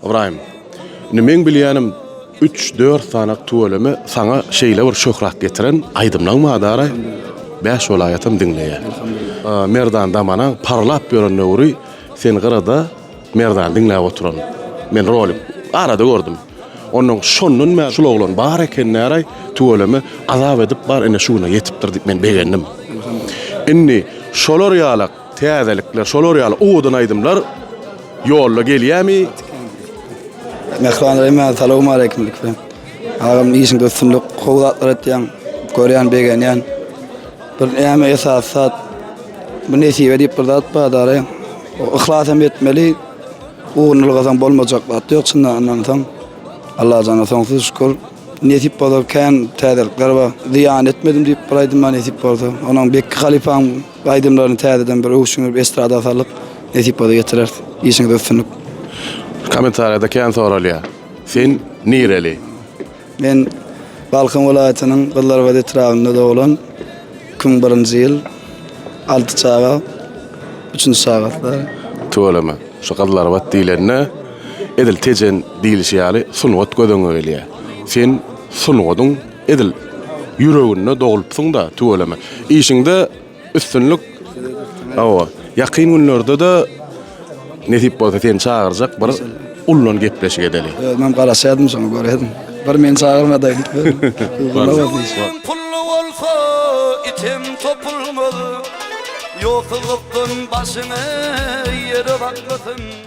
İbrahim. Men bilýänim 3-4 sanak tuwalamy sana şeýle bir şöhrat getiren aýdymlaň madara 5 welaýatym diňleýär. Merdan damana parlap ýören nöwri sen gyrada merdan diňläp oturan. Men rolim arada gördüm. Onun şonun mä şuloglan bar ekenleri tuwalamy azap edip bar ene şuna yetipdir diýip men begendim. Inni şolar ýalak täzelikler, şolar ýaly odan aýdymlar ýolla gelýärmi? Mehmanlarım, assalamu alaikum. Ağam işin dostumluk howatlar etýän, görýän begenýän. Bir äme esasat bu nesibe diýip bir zat badary. Ihlasam etmeli. Uğunulgasan bolmajak zat ýok çyndan. Allah jana soňsuz şükür. Nesip bolar kan täzelikler bar. Ziyan etmedim diýip bir aýdym nesip boldy. Onuň Bekki halifam aýdymlaryny täzeden bir öwüşüňe bir estrada salyp nesip bolar getirer. İşin dostumluk. Komentarda kan soralýar. Sen nireli? Men Balkan welaýatynyň Gyllarwady etrafynda doglan 2001-nji ýyl 6 çaga 3-nji sagatda Tuwalama. Şu Gyllarwady diýilende edil tejen diýilýär, sunwat gödöňe gelýär. Sen sunwadyň edil ýüreginde dogulupsyň da tuwalama. Işiňde üstünlük awa ýakyn günlerde de nesip bolsa sen çağırjak bir ullan gepleşik edeli. Men garaşadım şonu göredim. Bir men çağırmadyň. Pullu bolsa itim topulmaly. Ýoksulukdan başyny ýere baklasyn.